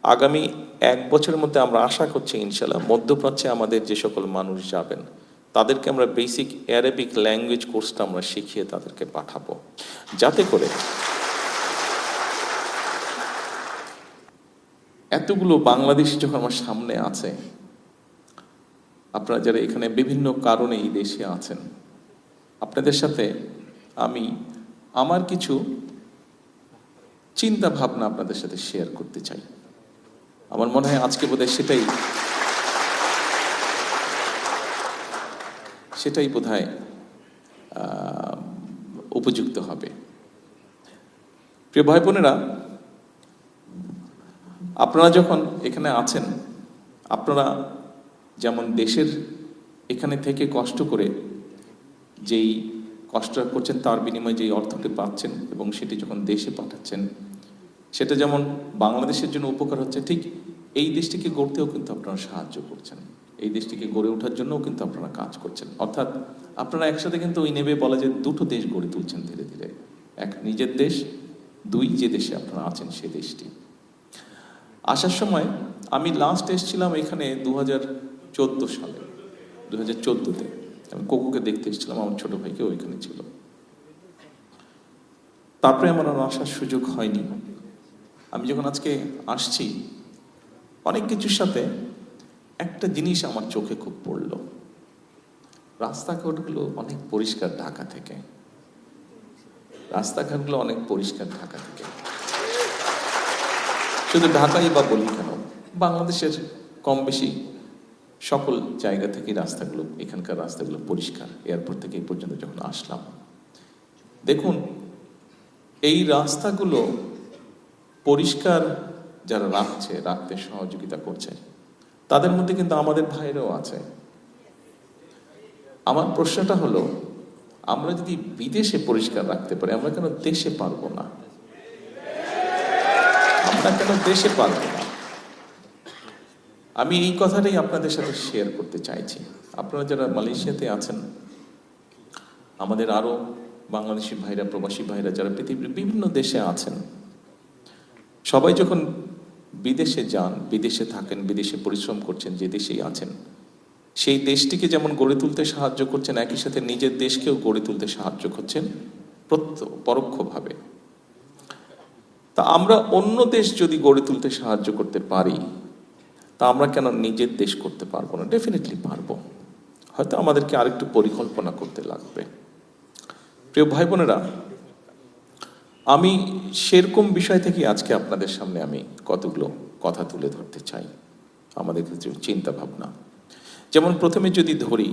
আগামী 1 বছরের মধ্যে আমরা আশা করছি ইনশাল্লাহ মধ্যপ্রাচ্যে আমাদের যে সকল মানুষ যাবেন তাদেরকে আমরা বেসিক অ্যারাবিক ল্যাঙ্গুয়েজ কোর্সটা আমরা শিখিয়ে তাদেরকে পাঠাবো, যাতে করে এতগুলো বাংলাদেশি যখন আমার সামনে আছে, আপনারা যারা এখানে বিভিন্ন কারণে এই দেশে আছেন, আপনাদের সাথে আমি আমার কিছু চিন্তা ভাবনা আপনাদের সাথে শেয়ার করতে চাই। আমার মনে হয় আজকে বোধহয় সেটাই বোধহয় উপযুক্ত হবে। প্রিয় ভাই বোনেরা, আপনারা যখন এখানে আছেন, আপনারা যেমন দেশের এখানে থেকে কষ্ট করে যেই কষ্টটা করছেন তার বিনিময়ে যেই অর্থটি পাচ্ছেন এবং সেটি যখন দেশে পাঠাচ্ছেন, সেটা যেমন বাংলাদেশের জন্য উপকার হচ্ছে, ঠিক এই দেশটিকে গড়তেও কিন্তু আপনারা সাহায্য করছেন, এই দেশটিকে গড়ে ওঠার জন্যও কিন্তু আপনারা কাজ করছেন। অর্থাৎ আপনারা একসাথে কিন্তু ওই নেবে বলা যে দুটো দেশ গড়ে তুলছেন ধীরে ধীরে। এক নিজের দেশ, দুই যে দেশে আপনারা আছেন সে দেশটি। আসার সময় আমি লাস্ট এসেছিলাম এখানে 2014 সালে, 2014-তে আমি কোকোকে দেখতে এসেছিলাম, আমার ছোট ভাইকে ওইখানে ছিল। তারপরে আমার আর আসার সুযোগ হয়নি। আমি যখন আজকে আসছি, অনেক কিছুর সাথে একটা জিনিস আমার চোখে খুব পড়লো। রাস্তাঘাটগুলো অনেক পরিষ্কার ঢাকা থেকে, রাস্তাঘাটগুলো অনেক পরিষ্কার ঢাকা থেকে। শুধু ঢাকাই বা বলি কেন, বাংলাদেশের কম বেশি সকল জায়গা থেকে রাস্তাগুলো, এখানকার রাস্তাগুলো পরিষ্কার। এয়ারপোর্ট থেকে এই পর্যন্ত যখন আসলাম, দেখুন এই রাস্তাগুলো পরিষ্কার যারা রাখতে সহযোগিতা করছে, তাদের মধ্যে কিন্তু আমাদের ভাইরাও আছে। আমার প্রশ্নটা হলো, আমরা যদি বিদেশে পরিষ্কার রাখতে পারি, আমরা কেন দেশে পারবো না? আমরা কেন দেশে পারবো না? আমি এই কথাটাই আপনাদের সাথে শেয়ার করতে চাইছি। আপনারা যারা মালয়েশিয়াতে আছেন, আমাদের আরো বাংলাদেশি ভাইরা, প্রবাসী ভাইরা যারা পৃথিবীর বিভিন্ন দেশে আছেন, সবাই যখন বিদেশে যান, বিদেশে থাকেন, বিদেশে পরিশ্রম করছেন, যে দেশেই আছেন, সেই দেশটিকে যেমন গড়ে তুলতে সাহায্য করছেন, একই সাথে নিজের দেশকেও গড়ে তুলতে সাহায্য করছেন পরোক্ষভাবে। তা আমরা অন্য দেশ যদি গড়ে তুলতে সাহায্য করতে পারি, তা আমরা কেন নিজের দেশ করতে পারবো না? ডেফিনেটলি পারবো। হয়তো আমাদেরকে আরেকটু পরিকল্পনা করতে লাগবে। প্রিয় ভাই বোনেরা, আমি সেরকম বিষয় থেকে আজকে আপনাদের সামনে আমি কতগুলো কথা তুলে ধরতে চাই, আমাদের কিছু চিন্তা ভাবনা। যেমন প্রথমে যদি ধরি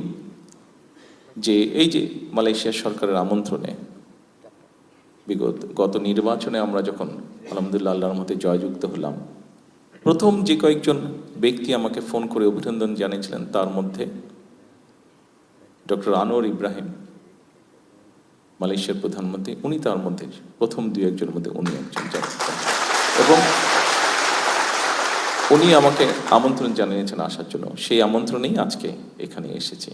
যে এই যে মালয়েশিয়া সরকারের আমন্ত্রণে গত নির্বাচনে আমরা যখন আলহামদুলিল্লাহ আল্লাহর মধ্যে জয়যুক্ত হলাম, প্রথম যে কয়েকজন ব্যক্তি আমাকে ফোন করে অভিনন্দন জানিয়েছিলেন, তার মধ্যে ডক্টর আনোয়ার ইব্রাহিম, মালয়েশিয়ার প্রধানমন্ত্রী, উনি তার মধ্যে প্রথম 2-1 মধ্যে উনি একজন জানিয়েছেন, এবং উনি আমাকে আমন্ত্রণ জানিয়েছেন আসার জন্য। সেই আমন্ত্রণেই আজকে এখানে এসেছি।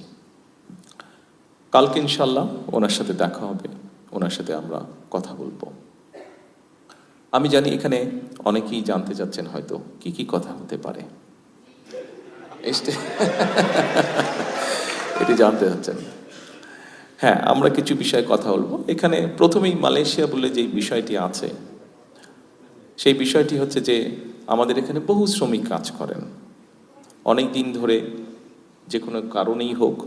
কালকে ইনশাল্লাহ ওনার সাথে দেখা হবে, ওনার সাথে আমরা কথা বলবো। আমি জানি এখানে অনেকেই জানতে চাচ্ছেন হয়তো কি কি কথা হতে পারে, এটি জানতে চাচ্ছেন। হ্যাঁ, আমরা কিছু বিষয়ে কথা বলবো। এখানে প্রথমেই মালয়েশিয়া বলে যে বিষয়টি আছে, সেই বিষয়টি হচ্ছে যে আমাদের এখানে বহু শ্রমিক কাজ করেন। অনেক দিন ধরে যে কোনো কারণেই হোক,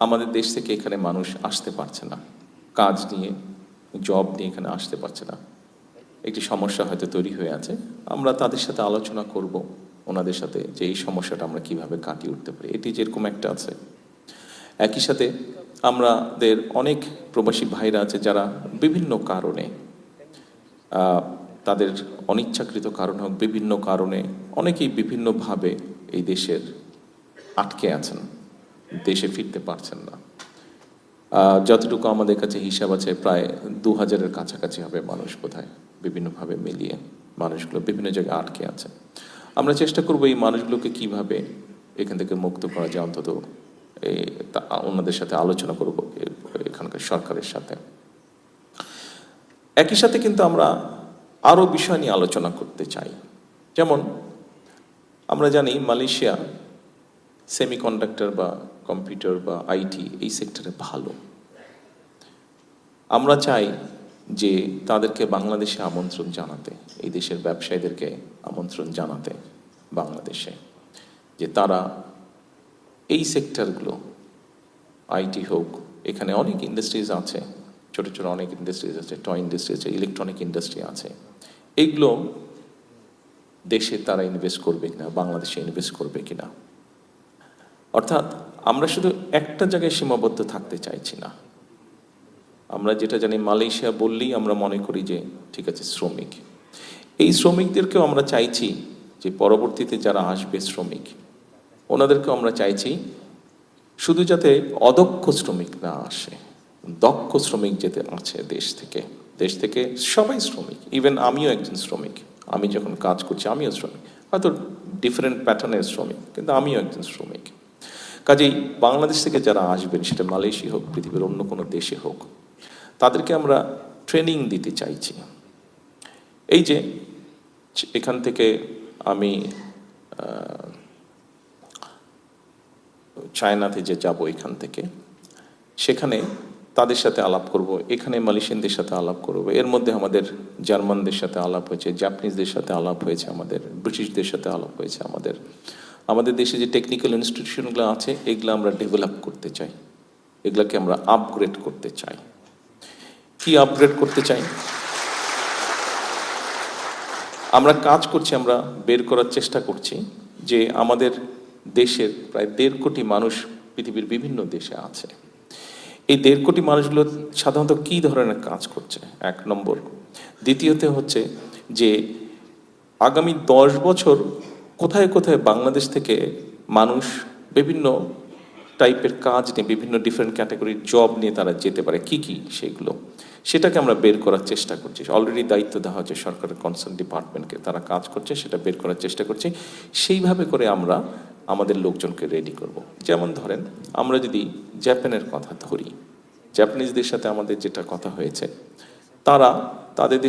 আমাদের দেশ থেকে এখানে মানুষ আসতে পারছে না, কাজ নিয়ে, জব নিয়ে এখানে আসতে পারছে না। একটি সমস্যা হয়তো তৈরি হয়ে আছে। আমরা তাদের সাথে আলোচনা করব, ওনাদের সাথে, যে এই সমস্যাটা আমরা কিভাবে কাটিয়ে উঠতে পারি। এটি যেরকম একটা আছে, একই সাথে আমাদের অনেক প্রবাসী ভাইরা আছে যারা বিভিন্ন কারণে, তাদের অনিচ্ছাকৃত কারণ হোক, বিভিন্ন কারণে অনেকেই বিভিন্নভাবে এই দেশের আটকে আছেন, দেশে ফিরতে পারছেন না। যতটুকু আমাদের কাছে হিসাব আছে, প্রায় 2000-এর কাছাকাছি হবে মানুষ, বোধহয় বিভিন্নভাবে মিলিয়ে মানুষগুলো বিভিন্ন জায়গায় আটকে আছে। আমরা চেষ্টা করব এই মানুষগুলোকে কিভাবে এখান থেকে মুক্ত করা যায়, অন্তত ওনাদের সাথে আলোচনা করব এখানকার সরকারের সাথে। একই সাথে কিন্তু আমরা আরও বিষয় নিয়ে আলোচনা করতে চাই। যেমন আমরা জানি মালয়েশিয়া সেমিকন্ডাক্টর বা কম্পিউটার বা আইটি এই সেক্টরে ভালো। আমরা চাই যে তাদেরকে বাংলাদেশে আমন্ত্রণ জানাতে, এই দেশের ব্যবসায়ীদেরকে আমন্ত্রণ জানাতে বাংলাদেশে, যে তারা এই সেক্টরগুলো, আইটি হোক, এখানে অনেক ইন্ডাস্ট্রিজ আছে, ছোট ছোট অনেক ইন্ডাস্ট্রিজ আছে, টয় ইন্ডাস্ট্রি আছে, ইলেকট্রনিক ইন্ডাস্ট্রি আছে, এইগুলো দেশে তারা ইনভেস্ট করবে কিনা, বাংলাদেশে ইনভেস্ট করবে কিনা। অর্থাৎ আমরা শুধু একটা জায়গায় সীমাবদ্ধ থাকতে চাইছি না। আমরা যেটা জানি, মালয়েশিয়া বললেই আমরা মনে করি যে ঠিক আছে শ্রমিক, এই শ্রমিকদেরকেও আমরা চাইছি যে পরবর্তীতে যারা আসবে শ্রমিক, ওনাদেরকেও আমরা চাইছি শুধু যাতে অদক্ষ শ্রমিক না আসে, দক্ষ শ্রমিক যেতে আছে দেশ থেকে সবাই শ্রমিক। ইভেন আমিও একজন শ্রমিক, আমি যখন কাজ করছি আমিও শ্রমিক, হয়তো ডিফারেন্ট প্যাটার্নের শ্রমিক, কিন্তু আমিও একজন শ্রমিক। কাজেই বাংলাদেশ থেকে যারা আসবেন, সেটা মালয়েশিয়া হোক, পৃথিবীর অন্য কোনো দেশে হোক, তাদেরকে আমরা ট্রেনিং দিতে চাইছি। এই যে এখান থেকে আমি চায়নাতে যে যাব, এখান থেকে সেখানে তাদের সাথে আলাপ করব, এখানে মালয়েশিয়ানদের সাথে আলাপ করব, এর মধ্যে আমাদের জার্মানদের সাথে আলাপ হয়েছে, জাপানিজদের সাথে আলাপ হয়েছে, আমাদের ব্রিটিশদের সাথে আলাপ হয়েছে। আমাদের দেশে যে টেকনিক্যাল ইনস্টিটিউশনগুলো আছে, এগুলো আমরা ডেভেলপ করতে চাই, এগুলোকে আমরা আপগ্রেড করতে চাই। কি আপগ্রেড করতে চাই? আমরা কাজ করছি, আমরা বের করার চেষ্টা করছি যে আমাদের দেশের প্রায় 1.5 কোটি মানুষ পৃথিবীর বিভিন্ন দেশে আছে। এই 1.5 কোটি মানুষগুলো সাধারণত কি ধরনের কাজ করছে, 1 নম্বর। দ্বিতীয়ত হচ্ছে যে আগামী 10 বছর কোথায় কোথায় বাংলাদেশ থেকে মানুষ বিভিন্ন টাইপের কাজ নিয়ে, বিভিন্ন ডিফারেন্ট ক্যাটাগরির জব নিয়ে তারা যেতে পারে, কি কি সেগুলো, সেটাকে আমরা বের করার চেষ্টা করছি। অলরেডি দায়িত্ব দেওয়া হচ্ছে সরকারের কনসার্ন ডিপার্টমেন্টকে, তারা কাজ করছে, সেটা বের করার চেষ্টা করছি। সেইভাবে করে আমরা আমাদের লোকজনকে রেডি করব। যেমন ধরেন, আমরা যদি জাপানের কথা ধরি, জাপানিজদের সাথে আমাদের যেটা কথা হয়েছে, তারা তাদের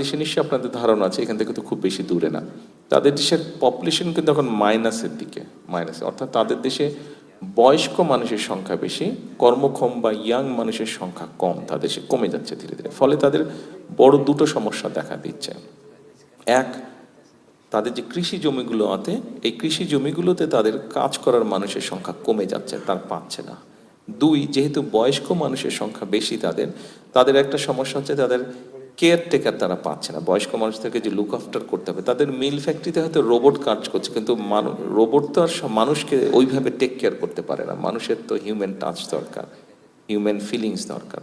দেশে নিশ্চয়ই আপনাদের ধারণা আছে, এখান থেকে তো খুব বেশি দূরে না, তাদের দেশের পপুলেশন কিন্তু এখন মাইনাসের দিকে, অর্থাৎ তাদের দেশে বয়স্ক মানুষের সংখ্যা বেশি, কর্মক্ষম বা ইয়াং মানুষের সংখ্যা কম, তাদের দেশে কমে যাচ্ছে ধীরে ধীরে। ফলে তাদের বড় দুটো সমস্যা দেখা দিচ্ছে। এক, তাদের যে কৃষি জমিগুলো আছে, এই কৃষি জমিগুলোতে তাদের কাজ করার মানুষের সংখ্যা কমে যাচ্ছে, তার পাচ্ছে না। 2, যেহেতু বয়স্ক মানুষের সংখ্যা বেশি, তাদের একটা সমস্যা হচ্ছে, তাদের কেয়ারটেকার তারা পাচ্ছে না। বয়স্ক মানুষদেরকে যে লুক আফটার করতে হবে, তাদের মিল ফ্যাক্টরিতে হয়তো রোবট কাজ করছে, কিন্তু রোবট তো আর মানুষকে ওইভাবে টেক কেয়ার করতে পারে না। মানুষের তো হিউম্যান টাচ দরকার, হিউম্যান ফিলিংস দরকার,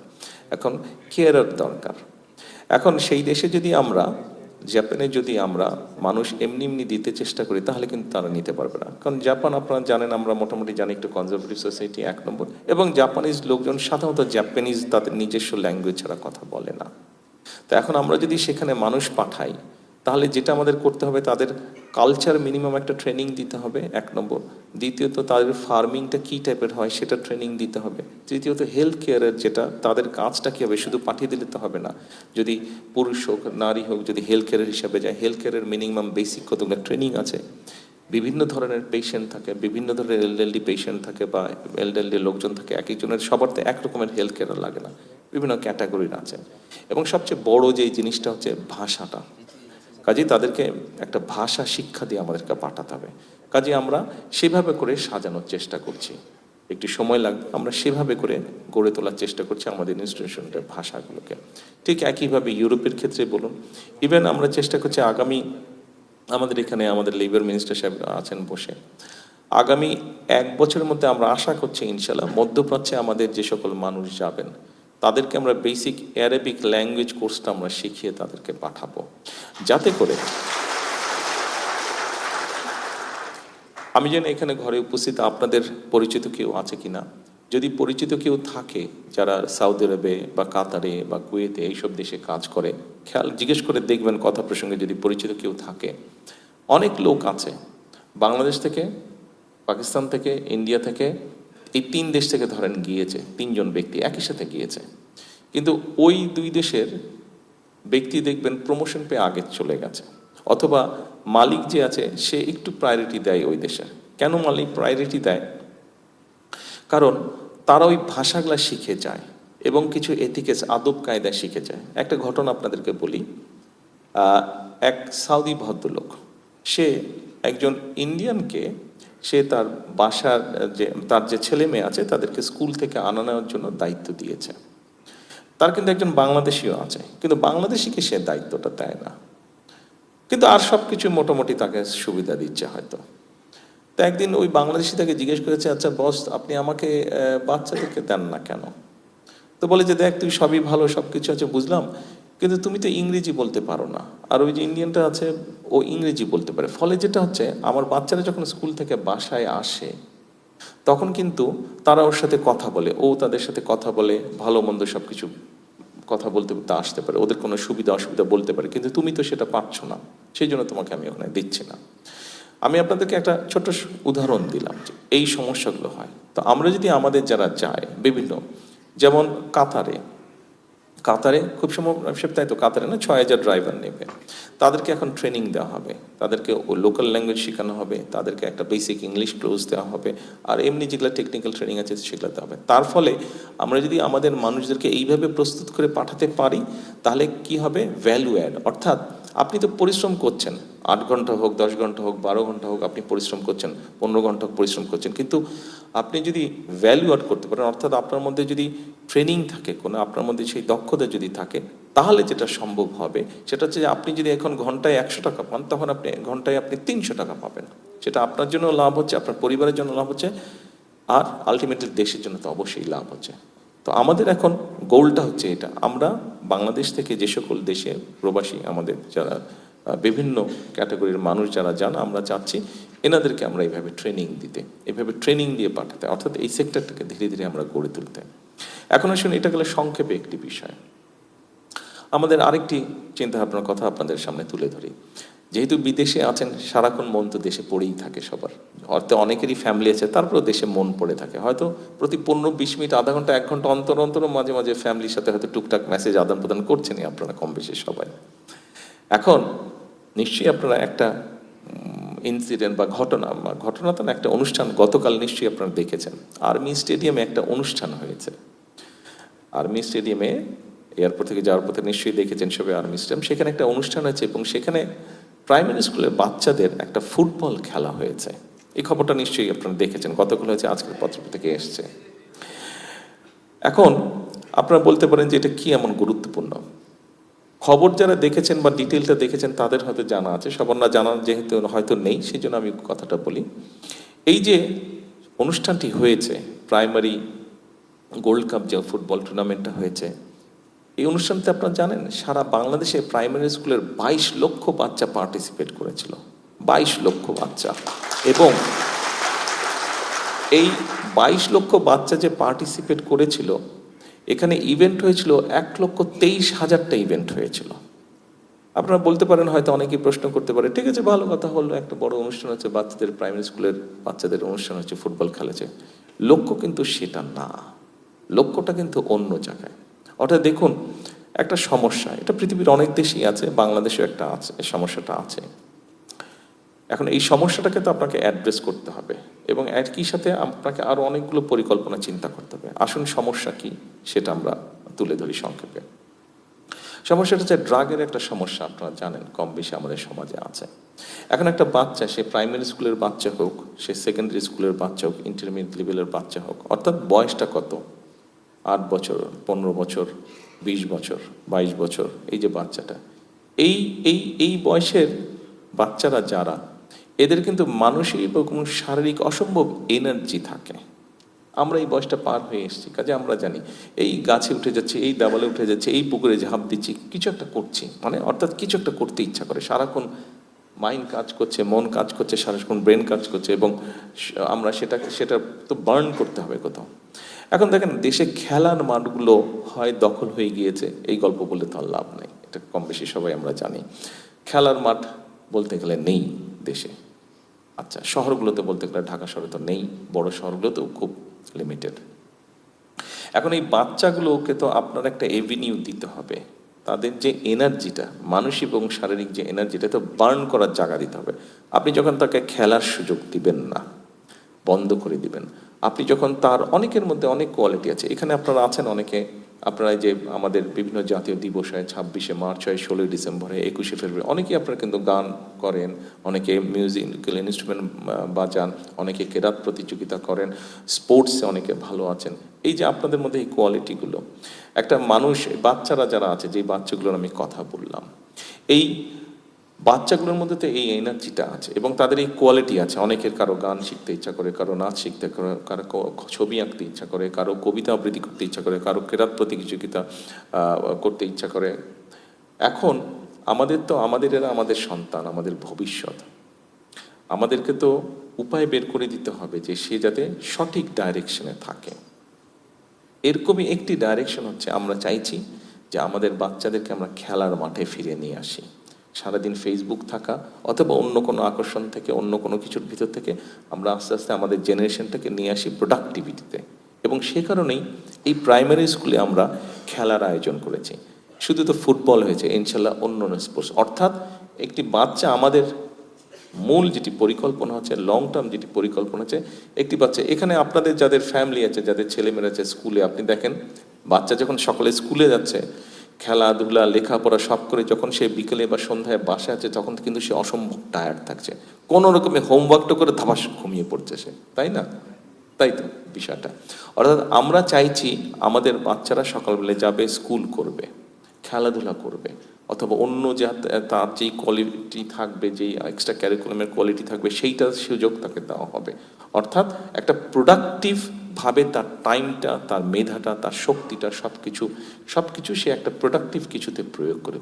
এখন কেয়ারার দরকার। এখন সেই দেশে যদি আমরা, জাপানে যদি আমরা মানুষ এমনি এমনি দিতে চেষ্টা করি, তাহলে কিন্তু তারা নিতে পারবে না। কারণ জাপান, আপনারা জানেন, আমরা মোটামুটি জানি, একটু কনজারভেটিভ সোসাইটি 1 নম্বর, এবং জাপানিজ লোকজন সাধারণত জাপানিজ তাদের নিজস্ব ল্যাঙ্গুয়েজ ছাড়া কথা বলে না। তো এখন আমরা যদি সেখানে মানুষ পাঠাই, তাহলে যেটা আমাদের করতে হবে, তাদের কালচার মিনিমাম একটা ট্রেনিং দিতে হবে, 1 নম্বর। দ্বিতীয়ত, তাদের ফার্মিংটা কী টাইপের হয় সেটা ট্রেনিং দিতে হবে। তৃতীয়ত, হেলথ কেয়ারের যেটা, তাদের কাজটা কী হবে, শুধু পাঠিয়ে দিলে তো হবে না। যদি পুরুষ হোক, নারী হোক, যদি হেলথ কেয়ারের হিসাবে যায়, হেলথ কেয়ারের মিনিমাম বেসিক কতগুলো ট্রেনিং আছে। বিভিন্ন ধরনের পেশেন্ট থাকে, বিভিন্ন ধরনের এলডারলি পেশেন্ট থাকে বা এলডারলি লোকজন থাকে, এক একজনের সবার তো এক রকমের হেলথ কেয়ার লাগে না, বিভিন্ন ক্যাটাগরির আছে। এবং সবচেয়ে বড় যে জিনিসটা হচ্ছে ভাষাটা। কাজেই তাদেরকে একটা ভাষা শিক্ষা দিয়ে আমাদেরকে পাঠাতে হবে। কাজে আমরা সেভাবে করে সাজানোর চেষ্টা করছি, একটু সময় লাগবে, আমরা সেভাবে করে গড়ে তোলার চেষ্টা করছি আমাদের ইনস্টিটিউশনের ভাষাগুলোকে। ঠিক একইভাবে ইউরোপের ক্ষেত্রে বলুন, ইভেন আমরা চেষ্টা করছি আগামী, আমাদের এখানে আমাদের লেবার মিনিস্টার সাহেব আছেন বসে, আগামী 1 বছরের মধ্যে আমরা আশা করছি ইনশাল্লাহ মধ্যপ্রাচ্যে আমাদের যে সকল মানুষ যাবেন, তাদেরকে আমরা বেসিক অ্যারাবিক ল্যাঙ্গুয়েজ কোর্সটা আমরা শিখিয়ে তাদেরকে পাঠাবো, যাতে করে আমি জানি এখানে ঘরে উপস্থিত আপনাদের পরিচিত কেউ আছে কিনা, যদি পরিচিত কেউ থাকে যারা সৌদি আরবে বা কাতারে বা কুয়েতে এইসব দেশে কাজ করে, জিজ্ঞেস করে দেখবেন কথা প্রসঙ্গে, যদি পরিচিত কেউ থাকে। অনেক লোক আছে বাংলাদেশ থেকে, পাকিস্তান থেকে, ইন্ডিয়া থেকে, এই 3 দেশ থেকে ধরেন গিয়েছে, 3 জন ব্যক্তি একই সাথে গিয়েছে, কিন্তু ওই 2 দেশের ব্যক্তি দেখবেন প্রমোশন পেয়ে আগে চলে গেছে, অথবা মালিক যে আছে সে একটু প্রায়োরিটি দেয় ওই দেশে। কেন মালিক প্রায়োরিটি দেয়? কারণ তারা ওই ভাষাগুলা শিখে যায় এবং কিছু এথিক্স আদব কায়দা শিখে যায়। একটা ঘটনা আপনাদেরকে বলি। এক সাউদি ভদ্রলোক, সে একজন ইন্ডিয়ানকে, সে তার বাসার তার যে ছেলে মেয়ে আছে তাদেরকে স্কুল থেকে আনা নেওয়ার জন্য দায়িত্ব দিয়েছে। তার কিন্তু একজন বাংলাদেশিও আছে, কিন্তু বাংলাদেশিকে সে দায়িত্বটা দেয় না, কিন্তু আর সব কিছু মোটামুটি তাকে সুবিধা দিচ্ছে হয়তো। তো একদিন ওই বাংলাদেশি তাকে জিজ্ঞেস করেছে, আচ্ছা বস, আপনি আমাকে বাচ্চাদেরকে দেন না কেন? তো বলে যে, দেখ তুই সবই ভালো, সব কিছু আছে বুঝলাম, কিন্তু তুমি তো ইংরেজি বলতে পারো না, আর ওই যে ইন্ডিয়ানটা আছে ও ইংরেজি বলতে পারে। ফলে যেটা হচ্ছে, আমার বাচ্চারা যখন স্কুল থেকে বাসায় আসে তখন কিন্তু তারা ওর সাথে কথা বলে, ও তাদের সাথে কথা বলে, ভালো মন্দ সব কিছু কথা বলতে বলতে আসতে পারে, ওদের কোনো সুবিধা অসুবিধা বলতে পারে, কিন্তু তুমি তো সেটা পারছো না, সেই জন্য তোমাকে আমি ওখানে দিচ্ছি না। আমি আপনাদেরকে একটা ছোট্ট উদাহরণ দিলাম যে এই সমস্যাগুলো হয়। তো আমরা যদি আমাদের যারা যায় বিভিন্ন, যেমন কাতারে, কাতারে খুব সম্ভব তাই তো, কাতারে না 6,000 ড্রাইভার নেবে, তাদেরকে এখন ট্রেনিং দেওয়া হবে, তাদেরকে লোকাল ল্যাঙ্গুয়েজ শেখানো হবে, তাদেরকে একটা বেসিক ইংলিশ ক্লোজ দেওয়া হবে, আর এমনি যেগুলো টেকনিক্যাল ট্রেনিং আছে সেগুলো দেওয়া হবে। তার ফলে আমরা যদি আমাদের মানুষদেরকে এইভাবে প্রস্তুত করে পাঠাতে পারি, তাহলে কি হবে, ভ্যালু অ্যাড। অর্থাৎ আপনি তো পরিশ্রম করছেন, 8 ঘন্টা হোক, 10 ঘন্টা হোক, 12 ঘন্টা হোক, আপনি পরিশ্রম করছেন, 15 ঘন্টা হোক পরিশ্রম করছেন, কিন্তু আপনি যদি ভ্যালু অ্যাড করতে পারেন, অর্থাৎ আপনার মধ্যে যদি ট্রেনিং থাকে কোনো, আপনার মধ্যে সেই দক্ষতা যদি থাকে, তাহলে যেটা সম্ভব হবে সেটা হচ্ছে যে আপনি যদি এখন ঘন্টায় 100 টাকা পান, তখন আপনি ঘন্টায় 300 টাকা পাবেন। সেটা আপনার জন্য লাভ হচ্ছে, আপনার পরিবারের জন্য লাভ হচ্ছে, আর আলটিমেটলি দেশের জন্য তো অবশ্যই লাভ হচ্ছে। তো আমাদের এখন গোলটা হচ্ছে এটা, আমরা বাংলাদেশ থেকে যে সকল দেশে প্রবাসী আমাদের যারা বিভিন্ন ক্যাটাগরির মানুষ যারা যান, আমরা চাচ্ছি এনাদেরকে আমরা এইভাবে ট্রেনিং দিতে, এইভাবে ট্রেনিং দিয়ে পাঠাতে, অর্থাৎ এই সেক্টরটাকে ধীরে ধীরে আমরা গড়ে তুলতে। এখন আসুন, এটা গেলে সংক্ষেপে একটি বিষয়। আমাদের আরেকটি চিন্তা ভাবনার কথা আপনাদের সামনে তুলে ধরি। যেহেতু বিদেশে আছেন, সারাক্ষণ মন তো দেশে পড়েই থাকে সবার, হয়তো অনেকেরই ফ্যামিলি আছে, তারপরেও দেশে মন পড়ে থাকে। হয়তো প্রতি 15-20 মিনিট, আধা ঘন্টা, 1 ঘন্টা অন্তর অন্তর মাঝে মাঝে ফ্যামিলির সাথে হয়তো টুকটাক মেসেজ আদান প্রদান করছেনই আপনারা কম বেশি সবাই। এখন নিশ্চয়ই আপনারা একটা ইনসিডেন্ট বা ঘটনা তো না, একটা অনুষ্ঠান গতকাল নিশ্চয়ই আপনারা দেখেছেন। আর্মি স্টেডিয়ামে একটা অনুষ্ঠান হয়েছে। আর্মি স্টেডিয়ামে এয়ারপোর্ট থেকে যাওয়ার পথে নিশ্চয়ই দেখেছেন সবাই আর্মি স্টেডিয়াম, সেখানে একটা অনুষ্ঠান হয়েছে এবং সেখানে প্রাইমারি স্কুলের বাচ্চাদের একটা ফুটবল খেলা হয়েছে। এই খবরটা নিশ্চয়ই আপনারা দেখেছেন, গতকাল হয়েছে, আজকের পত্র থেকে এসছে। এখন আপনারা বলতে পারেন যে এটা কি এমন গুরুত্বপূর্ণ? খবর যারা দেখেছেন বা ডিটেলটা দেখেছেন তাদের হয়তো জানা আছে, সবার না জানা যেহেতু হয়তো নেই, সেই জন্য আমি কথাটা বলি। এই যে অনুষ্ঠানটি হয়েছে, প্রাইমারি গোল্ড কাপ যে ফুটবল টুর্নামেন্টটা হয়েছে, এই অনুষ্ঠানতে আপনারা জানেন সারা বাংলাদেশে প্রাইমারি স্কুলের 22 লক্ষ বাচ্চা পার্টিসিপেট করেছিল, 22 লক্ষ বাচ্চা। এবং এই 22 লক্ষ বাচ্চা যে পার্টিসিপেট করেছিল, এখানে ইভেন্ট হয়েছিল 1,23,000টা ইভেন্ট হয়েছিল। আপনারা বলতে পারেন, হয়তো অনেকেই প্রশ্ন করতে পারে, ঠিক আছে ভালো কথা হলো, একটা বড় অনুষ্ঠান হচ্ছে, বাচ্চাদের প্রাইমারি স্কুলের বাচ্চাদের অনুষ্ঠান হচ্ছে, ফুটবল খেলেছে। লক্ষ্য কিন্তু সেটা না, লক্ষ্যটা কিন্তু অন্য জায়গায়। অর্থাৎ দেখুন, একটা সমস্যা, এটা পৃথিবীর অনেক দেশেই আছে, বাংলাদেশেও একটা আছে, এই সমস্যাটা আছে। এখন এই সমস্যাটাকে তো আপনাকে অ্যাড্রেস করতে হবে এবং একই সাথে আপনাকে আরো অনেকগুলো পরিকল্পনা চিন্তা করতে হবে। আসুন সমস্যা কি সেটা আমরা তুলে ধরি সংক্ষেপে। সমস্যাটা হচ্ছে ড্রাগের একটা সমস্যা, আপনারা জানেন কম বেশি আমাদের সমাজে আছে। এখন একটা বাচ্চা, সে প্রাইমারি স্কুলের বাচ্চা হোক, সে সেকেন্ডারি স্কুলের বাচ্চা হোক, ইন্টারমিডিয়েট লেভেলের বাচ্চা হোক, অর্থাৎ বয়সটা কত, 8 বছর, 15 বছর, 20 বছর, 22 বছর, এই যে বাচ্চাটা, এই এই এই বয়সের বাচ্চারা যারা, এদের কিন্তু মানসিক এবং শারীরিক অসম্ভব এনার্জি থাকে। আমরা এই বয়সটা পার হয়ে এসেছি, কাজে আমরা জানি এই গাছে উঠে যাচ্ছে, এই দেওয়ালে উঠে যাচ্ছে, এই পুকুরে ঝাঁপ দিচ্ছি, কিছু একটা করছি, মানে অর্থাৎ কিছু একটা করতে ইচ্ছা করে, সারাক্ষণ মাইন্ড কাজ করছে, মন কাজ করছে, সারাক্ষণ ব্রেন কাজ করছে, এবং আমরা সেটা তো বার্ন করতে হবে কোথাও। এখন দেখেন, দেশে খেলার মাঠগুলো হয় দখল হয়ে গিয়েছে, এই গল্প বলে তো আর লাভ নেই, এটা কম বেশি সবাই আমরা জানি। খেলার মাঠ বলতে গেলে নেই দেশে। আচ্ছা, শহরগুলোতে বলতে গেলে ঢাকা শহরে তো নেই, বড় শহরগুলোতেও খুব লিমিটেড। এখন এই বাচ্চাগুলোকে তো আপনার একটা এভিনিউ দিতে হবে, তাদের যে এনার্জিটা, মানসিক এবং শারীরিক যে এনার্জিটা, তো বার্ন করার জায়গা দিতে হবে। আপনি যখন তাকে খেলার সুযোগ দিবেন না, বন্ধ করে দিবেন, আপনি যখন তার, অনেকের মধ্যে অনেক কোয়ালিটি আছে, এখানে আপনারা আছেন অনেকে, আপনারা যে আমাদের বিভিন্ন জাতীয় দিবস হয়, 26শে মার্চ হয়, 16ই ডিসেম্বর হয়, 21শে ফেব্রুয়ারি, অনেকেই আপনারা কিন্তু গান করেন, অনেকে মিউজিক্যাল ইনস্ট্রুমেন্ট বাজান, অনেকে কেরাত প্রতিযোগিতা করেন, স্পোর্টসে অনেকে ভালো আছেন। এই যে আপনাদের মধ্যে এই কোয়ালিটিগুলো, একটা মানুষ, বাচ্চারা যারা আছে, যে বাচ্চাগুলোর আমি কথা বললাম, এই বাচ্চাগুলোর মধ্যে তো এই এনার্জিটা আছে এবং তাদের এই কোয়ালিটি আছে। অনেকের, কারো গান শিখতে ইচ্ছা করে, কারো নাচ শিখতে করে, কারো ছবি আঁকতে ইচ্ছা করে, কারো কবিতা আবৃত্তি করতে ইচ্ছা করে, কারো কেরাত প্রতিযোগিতা করতে ইচ্ছা করে। এখন আমাদের তো, এরা আমাদের সন্তান, আমাদের ভবিষ্যৎ। আমাদেরকে তো উপায় বের করে দিতে হবে যে সে যাতে সঠিক ডাইরেকশনে থাকে। এরকমই একটি ডাইরেকশন হচ্ছে, আমরা চাইছি যে আমাদের বাচ্চাদেরকে আমরা খেলার মাঠে ফিরে নিয়ে আসি। সারাদিন ফেসবুক থাকা অথবা অন্য কোনো আকর্ষণ থেকে, অন্য কোনো কিছুর ভিতর থেকে আমরা আস্তে আস্তে আমাদের জেনারেশনটাকে নিয়ে আসি প্রোডাক্টিভিটিতে। এবং সে কারণেই এই প্রাইমারি স্কুলে আমরা খেলার আয়োজন করেছি। শুধু তো ফুটবল হয়েছে, ইনশাল্লাহ অন্য স্পোর্টস। অর্থাৎ একটি বাচ্চা, আমাদের মূল যেটি পরিকল্পনা হচ্ছে, লং টার্ম যেটি পরিকল্পনা হচ্ছে, একটি বাচ্চা, এখানে আপনাদের যাদের ফ্যামিলি আছে, যাদের ছেলেমেয়েরা আছে স্কুলে, আপনি দেখেন বাচ্চা যখন সকালে স্কুলে যাচ্ছে, খেলাধুলা লেখাপড়া সব করে যখন সে বিকেলে বা সন্ধ্যায় বাসায় আছে, তখন কিন্তু সে অসম্ভব টায়ার্ড থাকছে, কোনো রকমে হোমওয়ার্কটা করে ধাপাস ঘুমিয়ে পড়ছে সে, তাই না? তাই তো বিষয়টা। অর্থাৎ আমরা চাইছি আমাদের বাচ্চারা সকালবেলা যাবে, স্কুল করবে, খেলাধুলা করবে, অথবা অন্য যা তার যেই কোয়ালিটি থাকবে, যেই এক্সট্রা ক্যারিকুলামের কোয়ালিটি থাকবে, সেইটার সুযোগ তাকে দেওয়া হবে। অর্থাৎ একটা প্রোডাক্টিভ ভাবে তার টাইমটা, তার মেধাটা, তার শক্তিটা, সব কিছু সে একটা প্রোডাক্টিভ কিছুতে প্রয়োগ করে।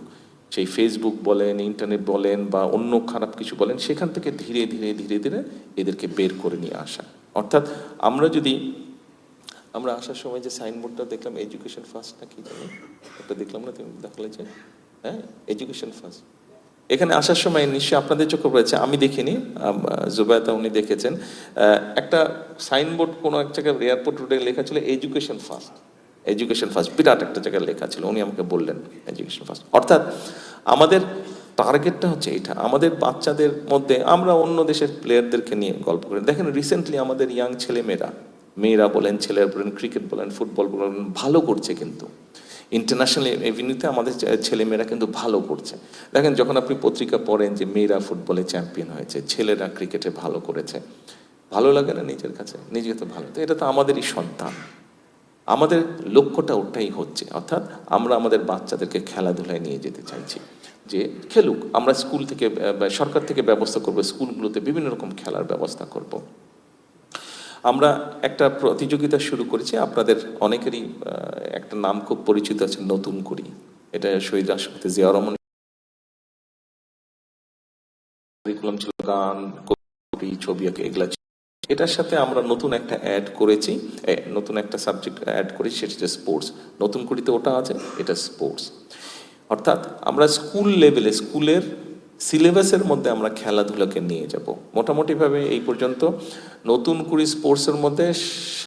সেই ফেসবুক বলেন, ইন্টারনেট বলেন, বা অন্য খারাপ কিছু বলেন, সেখান থেকে ধীরে ধীরে ধীরে ধীরে এদেরকে বের করে নিয়ে আসা। অর্থাৎ আমরা আসার সময় যে সাইনবোর্ডটা দেখলাম, এডুকেশন ফার্স্ট না কি জানি ওটা দেখলাম না, তুমি দেখালে যে, হ্যাঁ, এডুকেশন ফার্স্ট। এখানে আসার সময় নিশ্চয়ই আপনাদের চোখে পড়েছে, আমি দেখিনি, জুবায়দা উনি দেখেছেন, একটা সাইনবোর্ড কোনো এক জায়গায় এয়ারপোর্ট রোডে লেখা ছিল এডুকেশন ফার্স্ট। এডুকেশন ফার্স্ট বিরাট একটা জায়গায় লেখা ছিল, উনি আমাকে বললেন এডুকেশন ফার্স্ট। অর্থাৎ আমাদের টার্গেটটা হচ্ছে এটা। আমাদের বাচ্চাদের মধ্যে, আমরা অন্য দেশের প্লেয়ারদেরকে নিয়ে গল্প করি, দেখেন রিসেন্টলি আমাদের ইয়াং মেয়েরা বলেন, ছেলেরা বলেন, ক্রিকেট বলেন, ফুটবল বলেন, ভালো করছে। কিন্তু ইন্টারন্যাশনাল এভিনিউতে আমাদের ছেলেমেয়েরা কিন্তু ভালো করছে। দেখেন, যখন আপনি পত্রিকা পড়েন যে মেয়েরা ফুটবলে চ্যাম্পিয়ন হয়েছে, ছেলেরা ক্রিকেটে ভালো করেছে, ভালো লাগে না নিজের কাছে? নিজে তো ভালো, তো এটা তো আমাদেরই সন্তান। আমাদের লক্ষ্যটা ওটাই হচ্ছে। অর্থাৎ আমরা আমাদের বাচ্চাদেরকে খেলাধুলায় নিয়ে যেতে চাইছি, যে খেলুক। আমরা স্কুল থেকে, সরকার থেকে ব্যবস্থা করবো, স্কুলগুলোতে বিভিন্ন রকম খেলার ব্যবস্থা করব। আমরা একটা প্রতিযোগিতা শুরু করেছি, আপনাদের অনেকেরই একটা নাম খুব পরিচিত আছে, নতুন করি। এটা শহীদ রাষ্ট্রপতি জিয়াউর রহমান কারিকুলাম ছিল, গান, কবি, ছবি আঁকা, এগুলা ছিল। এটার সাথে আমরা নতুন একটা অ্যাড করেছি, নতুন একটা সাবজেক্ট অ্যাড করেছি, সেটা হচ্ছে স্পোর্টস। নতুন করিতে ওটা আছে, এটা স্পোর্টস। অর্থাৎ আমরা স্কুল লেভেলে, স্কুলের সিলেবাসের মধ্যে আমরা খেলাধুলাকে নিয়ে যাব। মোটামুটিভাবে এই পর্যন্ত নতুন করে স্পোর্টসের মধ্যে